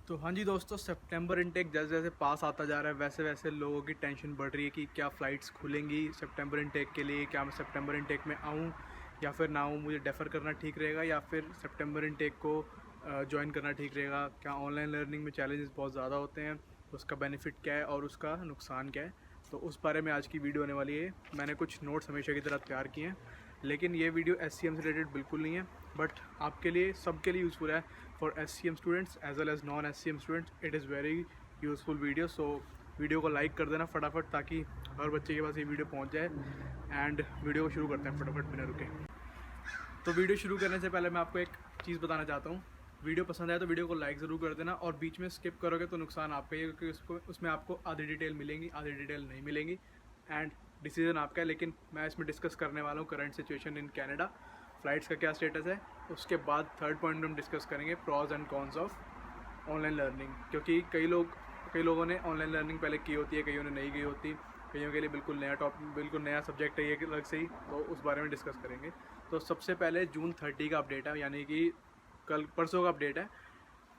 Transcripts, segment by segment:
तो हाँ जी दोस्तों, सितंबर इनटेक जैसे जैसे पास आता जा रहा है वैसे वैसे लोगों की टेंशन बढ़ रही है कि क्या फ़्लाइट्स खुलेंगी सितंबर इनटेक के लिए, क्या मैं सितंबर इनटेक में आऊँ या फिर ना आऊँ, मुझे डेफ़र करना ठीक रहेगा या फिर सितंबर इनटेक को ज्वाइन करना ठीक रहेगा। क्या ऑनलाइन लर्निंग में चैलेंजेस बहुत ज़्यादा होते हैं, उसका बेनिफिट क्या है और उसका नुकसान क्या है, तो उस बारे में आज की वीडियो होने वाली है। मैंने कुछ नोट्स हमेशा की तरह तैयार किए हैं, लेकिन ये वीडियो SCM से रिलेटेड बिल्कुल नहीं है, बट आपके लिए सबके लिए यूज़फुल है। For SCM students as well as non SCM students it is very useful video. So video को लाइक कर देना फटाफट, ताकि हर बच्चे के पास ये वीडियो पहुंच जाए। एंड वीडियो को शुरू करते हैं फटाफट बिना रुके। तो वीडियो शुरू करने से पहले मैं आपको एक चीज़ बताना चाहता हूँ। वीडियो पसंद आए तो वीडियो को लाइक ज़रूर कर देना, और बीच में स्किप करोगे तो नुकसान आपका ही है, क्योंकि उसमें आपको आधी डिटेल मिलेंगी, आधी डिटेल नहीं मिलेंगी, एंड डिसीजन आपका है। लेकिन मैं इसमें डिस्कस करने वाला हूँ current situation in Canada, flights का क्या स्टेटस है। उसके बाद थर्ड पॉइंट में हम डिस्कस करेंगे pros and cons of online learning, क्योंकि कई लोगों ने ऑनलाइन लर्निंग पहले की होती है, कईयों ने नहीं की होती, कईयों के लिए बिल्कुल नया सब्जेक्ट है ये अलग से ही, तो उस बारे में डिस्कस करेंगे। तो सबसे पहले जून 30 का अपडेट है, यानी कि कल परसों का अपडेट है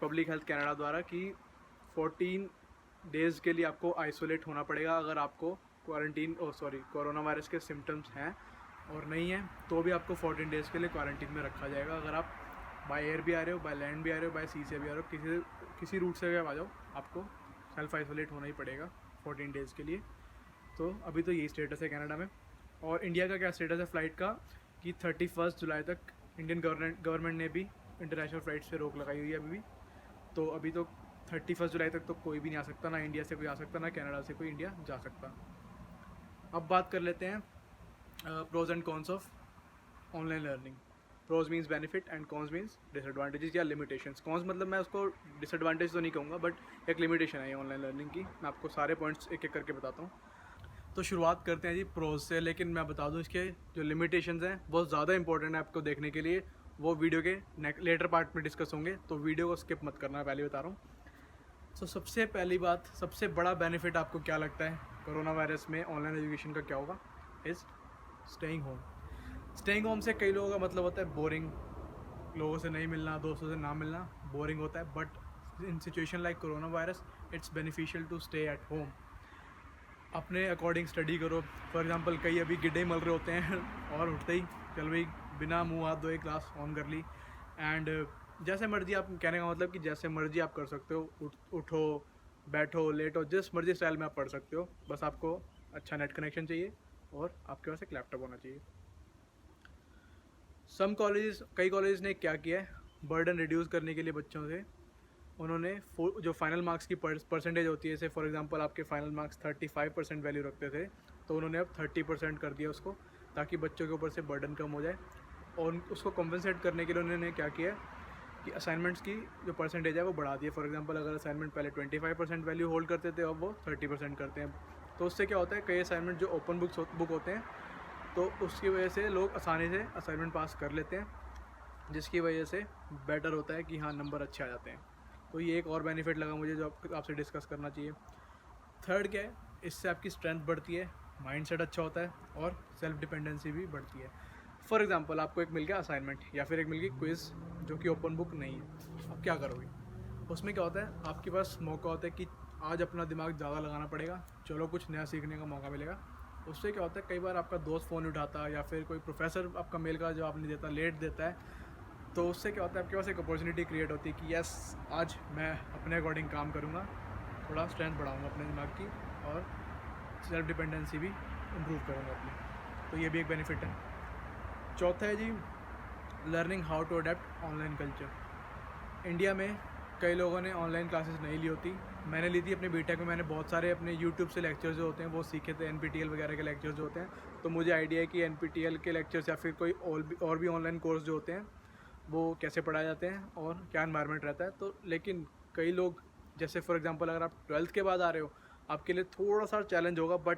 पब्लिक हेल्थ कनाडा द्वारा कि 14 डेज़ के लिए आपको आइसोलेट होना पड़ेगा अगर आपको कोरोना वायरस के सिम्टम्स हैं, और नहीं है तो भी आपको 14 डेज़ के लिए क्वारंटीन में रखा जाएगा। अगर आप बाय एयर भी आ रहे हो, बाय लैंड भी आ रहे हो, बाय सी से भी आ रहे हो, किसी रूट से भी आ जाओ, आपको सेल्फ आइसोलेट होना ही पड़ेगा 14 डेज़ के लिए। तो अभी तो यही स्टेटस है कनाडा में। और इंडिया का क्या स्टेटस है फ़्लाइट का, कि 31 जुलाई तक इंडियन गवर्नमेंट ने भी इंटरनेशनल फ़्लाइट्स पे रोक लगाई हुई है अभी भी। तो अभी तो 31 जुलाई तक तो कोई भी नहीं आ सकता, ना इंडिया से कोई आ सकता, ना कनाडा से कोई इंडिया जा सकता। अब बात कर लेते हैं pros and cons of online learning. Pros means benefit and cons means disadvantages या लिमिटेशंस। कॉन्स मतलब मैं उसको डिसएडवांटेज तो नहीं कहूँगा, बट एक लिमिटेशन है ये ऑनलाइन लर्निंग की। मैं आपको सारे पॉइंट्स एक एक करके बताता हूँ। तो शुरुआत करते हैं जी प्रोज से, लेकिन मैं बता दूं इसके जो लिमिटेशंस हैं बहुत ज़्यादा इंपॉर्टेंट है आपको देखने के लिए, वो वीडियो के लेटर पार्ट में डिस्कस होंगे, तो वीडियो को स्किप मत करना, पहले बता रहा हूँ। तो सबसे पहली बात, सबसे बड़ा बेनिफिट आपको क्या लगता है कोरोना वायरस में ऑनलाइन एजुकेशन का क्या होगा, is staying home. Staying home से कई लोगों का मतलब होता है बोरिंग, लोगों से नहीं मिलना, दोस्तों से ना मिलना, बोरिंग होता है। But in situation like corona virus it's beneficial to stay at home. अपने अकॉर्डिंग स्टडी करो। फॉर एग्जांपल कई अभी गिड्डे मल रहे होते हैं और उठते ही चल भाई बिना मुंह हाथ धोए क्लास ऑन कर ली, एंड जैसे मर्जी, आप कहने का मतलब कि जैसे मर्जी आप कर सकते हो, उठो, बैठो, लेटो, जिस मर्जी स्टाइल में आप पढ़ सकते हो, बस आपको अच्छा नेट कनेक्शन चाहिए और आपके पास एक लैपटॉप होना चाहिए। कई कॉलेजेस ने क्या किया है, बर्डन रिड्यूस करने के लिए बच्चों से उन्होंने जो फाइनल मार्क्स की परसेंटेज होती है, जैसे फॉर एग्जांपल आपके फाइनल मार्क्स 35% वैल्यू रखते थे, तो उन्होंने अब 30% कर दिया उसको, ताकि बच्चों के ऊपर से बर्डन कम हो जाए। और उसको कॉम्पनसेट करने के लिए उन्होंने क्या किया कि असाइनमेंट्स की जो परसेंटेज है वो बढ़ा दी है। फॉर एग्जांपल अगर असाइनमेंट पहले 25% वैल्यू होल्ड करते थे, अब वो 30% करते हैं। तो उससे क्या होता है, कई असाइनमेंट जो ओपन बुक होते हैं, तो उसकी वजह से लोग आसानी से असाइनमेंट पास कर लेते हैं, जिसकी वजह से बेटर होता है कि हाँ नंबर अच्छे आ जाते हैं। तो ये एक और बेनिफिट लगा मुझे जो आपसे डिस्कस करना चाहिए। थर्ड क्या है, इससे आपकी स्ट्रेंथ बढ़ती है, माइंडसेट अच्छा होता है और सेल्फ डिपेंडेंसी भी बढ़ती है। फॉर एग्जांपल आपको एक मिल गया असाइनमेंट या फिर एक मिल गई क्विज़ जो कि ओपन बुक नहीं है, अब क्या करोगे। उसमें क्या होता है, आपके पास मौका होता है कि आज अपना दिमाग ज़्यादा लगाना पड़ेगा, चलो कुछ नया सीखने का मौका मिलेगा। उससे क्या होता है, कई बार आपका दोस्त फ़ोन उठाता है या फिर कोई प्रोफेसर आपका मेल का जवाब नहीं देता, लेट देता है, तो उससे क्या होता है, आपके पास एक अपॉर्चुनिटी क्रिएट होती है कि यस आज मैं अपने अकॉर्डिंग काम करूँगा, थोड़ा स्ट्रेंथ बढ़ाऊँगा अपने दिमाग की और सेल्फ डिपेंडेंसी भी इम्प्रूव करूँगा अपनी। तो ये भी एक बेनिफिट है। चौथा है जी learning how to adapt online culture. India में कई लोगों ने ऑनलाइन क्लासेस नहीं ली होती, मैंने ली थी अपने बीटेक में। मैंने बहुत सारे अपने यूट्यूब से लेक्चर्स जो होते हैं वो सीखे थे, NPTEL वगैरह के लेक्चर्स जो होते हैं। तो मुझे आइडिया है कि NPTEL के लेक्चर्स या फिर कोई और भी ऑनलाइन कोर्स जो होते हैं वो कैसे पढ़ाए जाते हैं और क्या एनवायरनमेंट रहता है। तो लेकिन कई लोग, जैसे फॉर एग्जांपल अगर आप 12th के बाद आ रहे हो, आपके लिए थोड़ा सा चैलेंज होगा, बट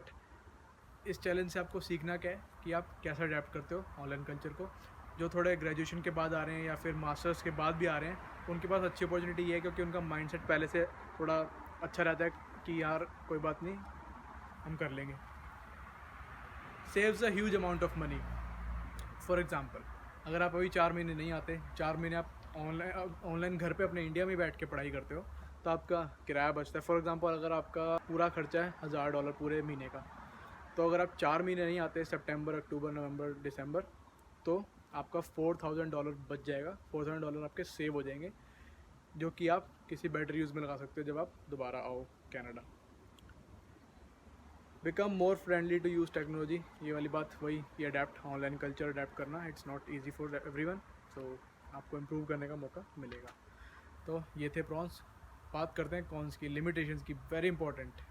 इस चैलेंज से आपको सीखना क्या है कि आप कैसे अडेप्ट करते हो ऑनलाइन कल्चर को। जो थोड़े ग्रेजुएशन के बाद आ रहे हैं या फिर मास्टर्स के बाद भी आ रहे हैं, उनके पास अच्छी अपॉर्चुनिटी ये है क्योंकि उनका माइंडसेट पहले से थोड़ा अच्छा रहता है कि यार कोई बात नहीं, हम कर लेंगे। Saves a huge amount of money. For example अगर आप अभी 4 महीने नहीं आते, 4 महीने आप ऑनलाइन घर पे अपने इंडिया में बैठ के पढ़ाई करते हो, तो आपका किराया बचता है। फॉर एग्ज़ाम्पल अगर आपका पूरा खर्चा है $1000 पूरे महीने का, तो अगर आप 4 महीने नहीं आते, सितंबर, अक्टूबर, नवंबर, दिसंबर, तो आपका $4000 बच जाएगा। $4000 आपके सेव हो जाएंगे, जो कि आप किसी बेटर यूज़ में लगा सकते हो जब आप दोबारा आओ Canada. Become more friendly to use technology, ये वाली बात वही कि अडेप्ट, ऑनलाइन कल्चर अडेप्ट करना, it's not easy for everyone, so आपको इम्प्रूव करने का मौका मिलेगा। तो ये थे प्रॉन्स। बात करते हैं कॉन्स की, लिमिटेशंस की, वेरी इंपॉर्टेंट।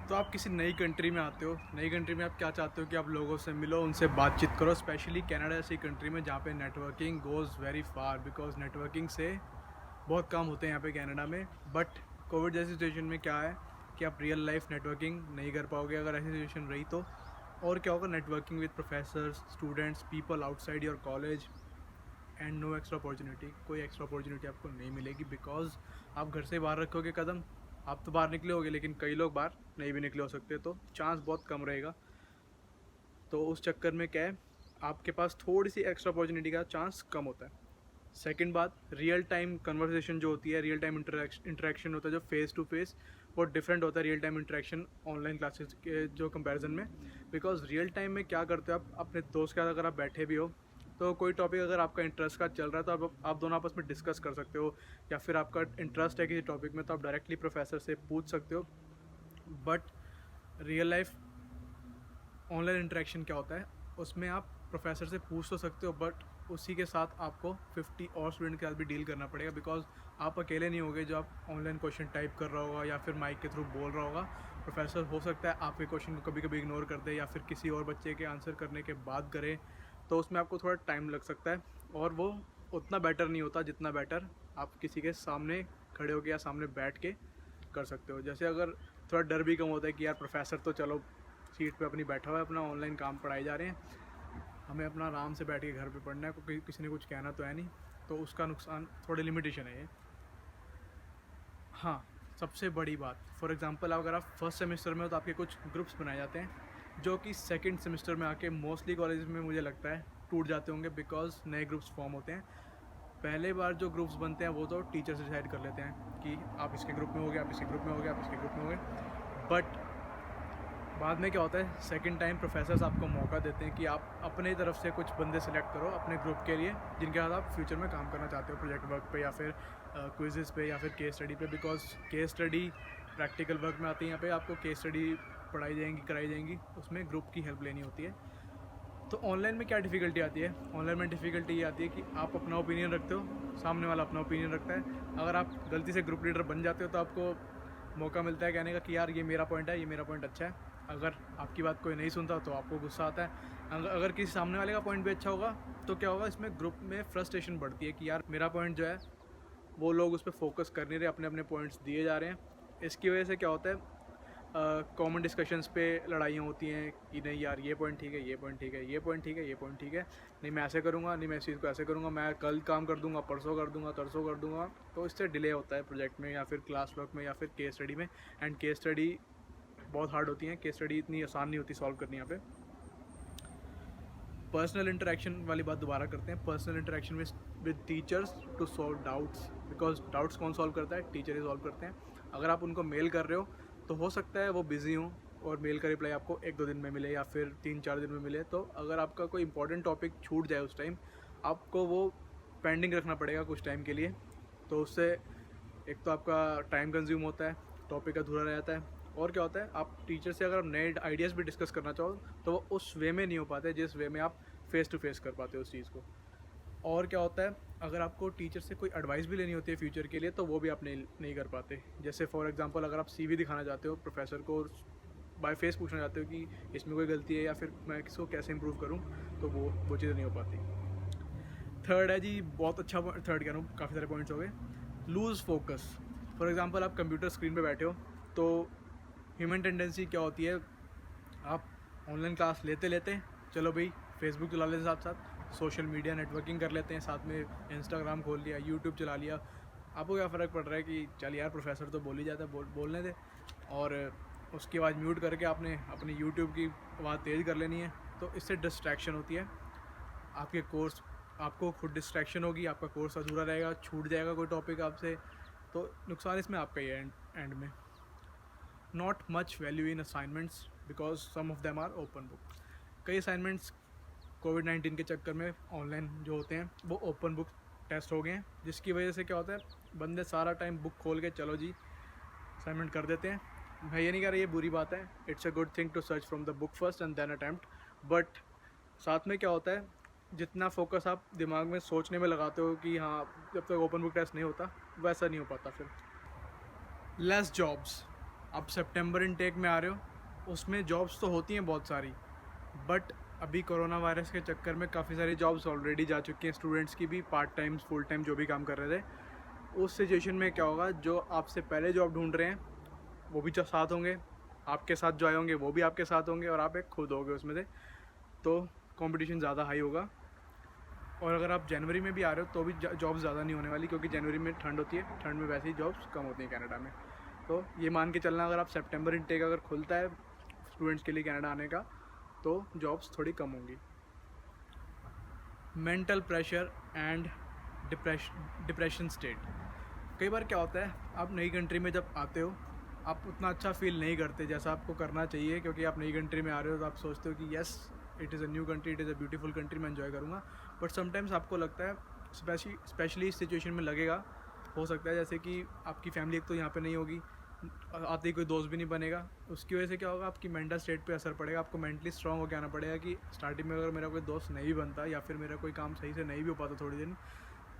तो आप किसी नई कंट्री में आते हो, नई कंट्री में आप क्या चाहते हो कि आप लोगों से मिलो, उनसे बातचीत करो, स्पेशली कनाडा ऐसी कंट्री में जहाँ पे networking goes very far, because networking से बहुत काम होते हैं यहाँ पे कनाडा में। बट कोविड जैसी सिचुएशन में क्या है कि आप रियल लाइफ नेटवर्किंग नहीं कर पाओगे अगर ऐसी सिचुएशन रही तो। और क्या होगा, networking with professors, students, people outside your college, and no extra opportunity, कोई एक्स्ट्रा अपॉर्चुनिटी आपको नहीं मिलेगी, बिकॉज आप घर से बाहर रखोगे कदम, आप तो बाहर निकले होगे लेकिन कई लोग बाहर नहीं भी निकले हो सकते, तो चांस बहुत कम रहेगा। तो उस चक्कर में क्या है, आपके पास थोड़ी सी एक्स्ट्रा अपॉर्चुनिटी का चांस कम होता है। सेकंड बात, रियल टाइम कन्वर्सेशन जो होती है, रियल टाइम इंटरेक्शन होता है जो फेस टू फेस, वो डिफरेंट होता है real time interaction online classes के जो कंपैरिजन में। बिकॉज रियल टाइम में क्या करते हो, आप अपने दोस्त के साथ अगर आप बैठे भी हो तो कोई टॉपिक अगर आपका इंटरेस्ट का चल रहा है तो आप दोनों आपस में डिस्कस कर सकते हो, या फिर आपका इंटरेस्ट है किसी टॉपिक में तो आप डायरेक्टली प्रोफेसर से पूछ सकते हो। But real life online interaction क्या होता है, उसमें आप प्रोफेसर से पूछ तो सकते हो, बट उसी के साथ आपको 50 और स्टूडेंट के साथ भी डील करना पड़ेगा, बिकॉज आप अकेले नहीं होगे जो आप ऑनलाइन क्वेश्चन टाइप कर रहा होगा या फिर माइक के थ्रू बोल रहा होगा। प्रोफेसर हो सकता है आपके क्वेश्चन को कभी कभी इग्नोर कर दे या फिर किसी और बच्चे के आंसर करने के बाद करे, तो उसमें आपको थोड़ा टाइम लग सकता है और वो उतना बेटर नहीं होता जितना बेटर आप किसी के सामने खड़े होकर या सामने बैठ के कर सकते हो। जैसे अगर थोड़ा डर भी कम होता है कि यार प्रोफेसर तो चलो सीट पे अपनी बैठा हुआ है, अपना ऑनलाइन काम पढ़ाई जा रहे हैं, हमें अपना आराम से बैठ के घर पे पढ़ना है, क्योंकि किसी ने कुछ कहना तो है नहीं, तो उसका नुकसान थोड़े लिमिटेशन है ये। हाँ, सबसे बड़ी बात, फॉर एग्जांपल अगर आप फर्स्ट सेमेस्टर में हो तो आपके कुछ ग्रुप्स बनाए जाते हैं जो कि सेकंड सेमेस्टर में आके मोस्टली कॉलेज में मुझे लगता है टूट जाते होंगे, बिकॉज नए ग्रुप्स फॉर्म होते हैं। पहले बार जो ग्रुप्स बनते हैं वो तो टीचर से डिसाइड कर लेते हैं कि आप इसके ग्रुप में हो गए, आप इसके ग्रुप में हो गए, आप इसके ग्रुप में हो गए। बट बाद में क्या होता है, सेकंड टाइम प्रोफेसर्स आपको मौका देते हैं कि आप अपने तरफ से कुछ बंदे सेलेक्ट करो अपने ग्रुप के लिए जिनके साथ आप फ्यूचर में काम करना चाहते हो, प्रोजेक्ट वर्क पे या फिर क्विजेस पे या फिर केस स्टडी पे। Because case study practical work में आती है, यहाँ पे आपको केस स्टडी पढ़ाई जाएंगी, कराई जाएंगी, उसमें ग्रुप की हेल्प लेनी होती है। तो ऑनलाइन में क्या डिफ़िकल्टी आती है, ऑनलाइन में डिफ़िकल्टी ये आती है कि आप अपना ओपिनियन रखते हो, सामने वाला अपना ओपिनियन रखता है। अगर आप गलती से ग्रुप लीडर बन जाते हो तो आपको मौका मिलता है कहने का कि यार ये मेरा पॉइंट है, ये मेरा पॉइंट अच्छा है। अगर आपकी बात कोई नहीं सुनता तो आपको गुस्सा आता है। अगर किसी सामने वाले का पॉइंट भी अच्छा होगा तो क्या होगा, इसमें ग्रुप में फ्रस्ट्रेशन बढ़ती है कि यार मेरा पॉइंट जो है वो लोग उस पर फोकस कर नहीं रहे, अपने अपने पॉइंट्स दिए जा रहे हैं। इसकी वजह से क्या होता है, कॉमन डिस्कशंस पे लड़ाइयाँ होती हैं कि नहीं यार ये पॉइंट ठीक है, ये पॉइंट ठीक है, ये पॉइंट ठीक है, ये पॉइंट ठीक है, नहीं मैं ऐसे करूँगा, नहीं मैं इस चीज़ को ऐसे करूँगा, मैं कल काम कर दूँगा, परसों कर दूँगा, तरसों कर दूँगा। तो इससे डिले होता है प्रोजेक्ट में या फिर क्लास वर्क में या फिर केस स्टडी में। एंड केस स्टडी बहुत हार्ड होती है, केस स्टडी इतनी आसान नहीं होती सॉल्व करनी यहाँ पे। पर्सनल इंटरेक्शन वाली बात दोबारा करते हैं। Personal interaction with teachers to solve doubts, because doubts कौन सॉल्व करता है, टीचर ही सॉल्व करते हैं। अगर आप उनको मेल कर रहे हो तो हो सकता है वो बिज़ी हों और मेल का रिप्लाई आपको 1-2 दिन में मिले या फिर 3-4 दिन में मिले। तो अगर आपका कोई इंपॉर्टेंट टॉपिक छूट जाए उस टाइम, आपको वो पेंडिंग रखना पड़ेगा कुछ टाइम के लिए। तो उससे एक तो आपका टाइम कंज्यूम होता है, टॉपिक अधूरा रह जाता है, और क्या होता है, आप टीचर से अगर आप नए आइडियाज़ भी डिस्कस करना चाहो तो वो उस वे में नहीं हो पाते जिस वे में आप फेस टू फेस कर पाते हो उस चीज़ को। और क्या होता है, अगर आपको टीचर से कोई एडवाइस भी लेनी होती है फ्यूचर के लिए तो वो भी आप नहीं कर पाते। जैसे फॉर एग्जांपल अगर आप सीवी दिखाना चाहते हो प्रोफेसर को, बाय फेस पूछना चाहते हो कि इसमें कोई गलती है या फिर मैं इसको कैसे इम्प्रूव करूँ, तो वो चीज़ें नहीं हो पाती। थर्ड है जी, बहुत अच्छा थर्ड कह रहा हूँ, काफ़ी सारे पॉइंट्स हो गए। Lose focus. फॉर एग्जांपल आप कंप्यूटर स्क्रीन पे बैठे हो तो ह्यूमन टेंडेंसी क्या होती है, आप ऑनलाइन क्लास लेते लेते चलो भाई फेसबुक चला लेते, साथ साथ सोशल मीडिया नेटवर्किंग कर लेते हैं, साथ में इंस्टाग्राम खोल लिया, यूट्यूब चला लिया। आपको क्या फ़र्क पड़ रहा है कि चल यार प्रोफेसर तो बोल ही जाता है, बोलने दे, और उसकी आवाज़ म्यूट करके आपने अपनी यूट्यूब की आवाज़ तेज़ कर लेनी है। तो इससे डिस्ट्रैक्शन होती है, आपके कोर्स, आपको खुद डिस्ट्रैक्शन होगी, आपका कोर्स अधूरा रहेगा, छूट जाएगा कोई टॉपिक आपसे, तो नुकसान इसमें आपका ही है एंड में। Not much value in assignments because some of them are open book. कई असाइनमेंट्स कोविड-19 के चक्कर में ऑनलाइन जो होते हैं वो ओपन बुक टेस्ट हो गए हैं, जिसकी वजह से क्या होता है बंदे सारा टाइम बुक खोल के चलो जी असाइनमेंट कर देते हैं। मैं ये नहीं कह रहा ये बुरी बात है, it's a good thing to search from the book first and then attempt, but साथ में क्या होता है जितना फोकस आप दिमाग में सोचने में लगाते हो कि हाँ जब तक ओपन बुक टेस्ट नहीं होता वैसा नहीं हो पाता। फिर लेस जॉब्स, आप सितंबर इनटेक में आ रहे हो, उसमें जॉब्स तो होती हैं बहुत सारी, बट अभी कोरोना वायरस के चक्कर में काफ़ी सारी जॉब्स ऑलरेडी जा चुकी हैं स्टूडेंट्स की भी, पार्ट टाइम फुल टाइम जो भी काम कर रहे थे। उस सिचुएशन में क्या होगा, जो आपसे पहले जॉब ढूंढ रहे हैं वो भी जो साथ होंगे, आपके साथ जो आए होंगे वो भी आपके साथ होंगे, और आप एक खुद होगे उसमें से, तो कंपटीशन ज़्यादा हाई होगा। और अगर आप जनवरी में भी आ रहे हो तो भी जॉब्स ज़्यादा नहीं होने वाली, क्योंकि जनवरी में ठंड होती है, ठंड में वैसे ही जॉब्स कम होती हैं कनाडा में। तो ये मान के चलना अगर आप सितंबर इनटेक अगर खुलता है स्टूडेंट्स के लिए कनाडा आने का तो जॉब्स थोड़ी कम होंगी। Mental pressure and depression state, कई बार क्या होता है आप नई कंट्री में जब आते हो आप उतना अच्छा फील नहीं करते जैसा आपको करना चाहिए, क्योंकि आप नई कंट्री में आ रहे हो तो आप सोचते हो कि yes it is a new country, it is a beautiful country, मैं एंजॉय करूँगा। बट समटाइम्स आपको लगता है स्पेशली इस सिचुएशन में लगेगा, हो सकता है जैसे कि आपकी फैमिली एक तो यहाँ पे नहीं होगी, आते ही कोई दोस्त भी नहीं बनेगा, उसकी वजह से क्या होगा आपकी मेंटल स्टेट पे असर पड़ेगा। आपको मेंटली स्ट्रांग होकर आना पड़ेगा कि स्टार्टिंग में अगर मेरा कोई दोस्त नहीं भी बनता या फिर मेरा कोई काम सही से नहीं भी हो पाता थोड़ी दिन,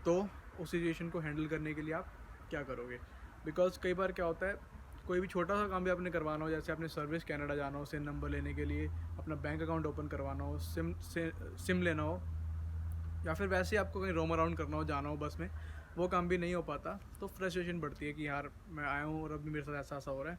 तो उस सिचुएशन को हैंडल करने के लिए आप क्या करोगे। बिकॉज कई बार क्या होता है कोई भी छोटा सा काम भी आपने करवाना हो, जैसे आपने सर्विस कनाडा जाना हो सिम नंबर लेने के लिए, अपना बैंक अकाउंट ओपन करवाना हो, सिम लेना हो, या फिर वैसे आपको कहीं रोम अराउंड करना हो, जाना हो बस में, वो काम भी नहीं हो पाता, तो फ्रस्ट्रेशन बढ़ती है कि यार मैं आया हूँ और अभी मेरे साथ ऐसा ऐसा हो रहा है।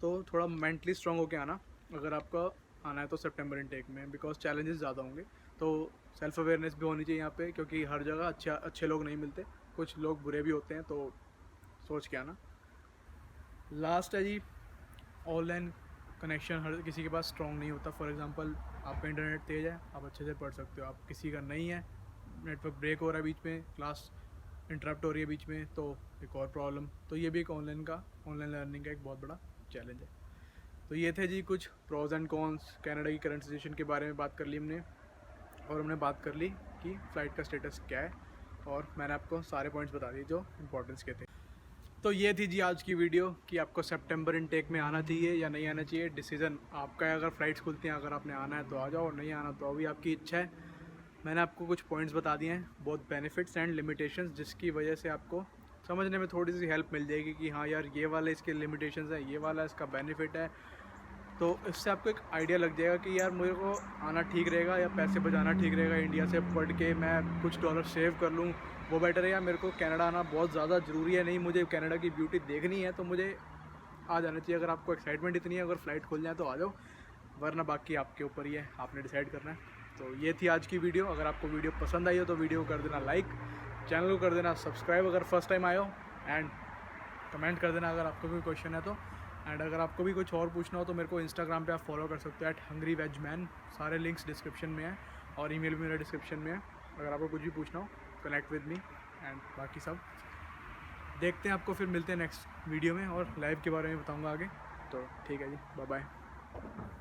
तो थोड़ा मेंटली स्ट्रांग होकर आना अगर आपका आना है तो सितंबर इनटेक में, बिकॉज चैलेंजेस ज़्यादा होंगे, तो सेल्फ अवेयरनेस भी होनी चाहिए यहाँ पे, क्योंकि हर जगह अच्छे लोग नहीं मिलते, कुछ लोग बुरे भी होते हैं, तो सोच के आना। लास्ट है जी, ऑनलाइन कनेक्शन हर किसी के पास स्ट्रॉन्ग नहीं होता। फॉर एग्जांपल आपका इंटरनेट तेज़ है, आप अच्छे से पढ़ सकते हो, आप किसी का नहीं है, नेटवर्क ब्रेक हो रहा है बीच में, क्लास इंटरप्ट हो रही है बीच में, तो एक और प्रॉब्लम। तो ये भी एक ऑनलाइन लर्निंग का एक बहुत बड़ा चैलेंज है। तो ये थे जी कुछ प्रोज एंड कॉन्स, कनाडा की करंट सिचुएशन के बारे में बात कर ली हमने, और हमने बात कर ली कि फ़्लाइट का स्टेटस क्या है, और मैंने आपको सारे पॉइंट्स बता दिए जो इंपॉर्टेंस के थे। तो ये थी जी आज की वीडियो कि आपको सितंबर इनटेक में आना चाहिए या नहीं आना चाहिए, डिसीज़न आपका है। अगर फ़्लाइट्स खुलती हैं, अगर आपने आना है तो आ जाओ, और नहीं आना तो अभी आपकी इच्छा है। मैंने आपको कुछ पॉइंट्स बता दिए हैं, बहुत बेनिफिट्स एंड लिमिटेशंस, जिसकी वजह से आपको समझने में थोड़ी सी हेल्प मिल जाएगी कि हाँ यार ये वाले इसके लिमिटेशंस हैं, ये वाला इसका बेनिफिट है। तो इससे आपको एक आइडिया लग जाएगा कि यार मेरे को आना ठीक रहेगा या पैसे बचाना ठीक रहेगा, इंडिया से पढ़ के मैं कुछ डॉलर सेव कर लूँ वो बेटर है, या मेरे को कनाडा आना बहुत ज़्यादा ज़रूरी है, नहीं मुझे कनाडा की ब्यूटी देखनी है तो मुझे आ जाना चाहिए। अगर आपको एक्साइटमेंट इतनी है, अगर फ़्लाइट खुल जाए तो आ जाओ, वरना बाकी आपके ऊपर ही है, आपने डिसाइड करना है। तो ये थी आज की वीडियो। अगर आपको वीडियो पसंद आई हो तो वीडियो को कर देना लाइक, चैनल को कर देना सब्सक्राइब अगर फर्स्ट टाइम आए हो, एंड कमेंट कर देना अगर आपको कोई क्वेश्चन है तो। एंड अगर आपको भी कुछ और पूछना हो तो मेरे को इंस्टाग्राम पे आप फॉलो कर सकते हो @hungryvegman, सारे लिंक्स डिस्क्रिप्शन में है, और ईमेल भी मेरा डिस्क्रिप्शन में है। अगर आपको कुछ भी पूछना हो कनेक्ट विद मी, एंड बाकी सब देखते हैं। आपको फिर मिलते हैं नेक्स्ट वीडियो में, और लाइव के बारे में बताऊँगा आगे। तो ठीक है जी, बाय बाय।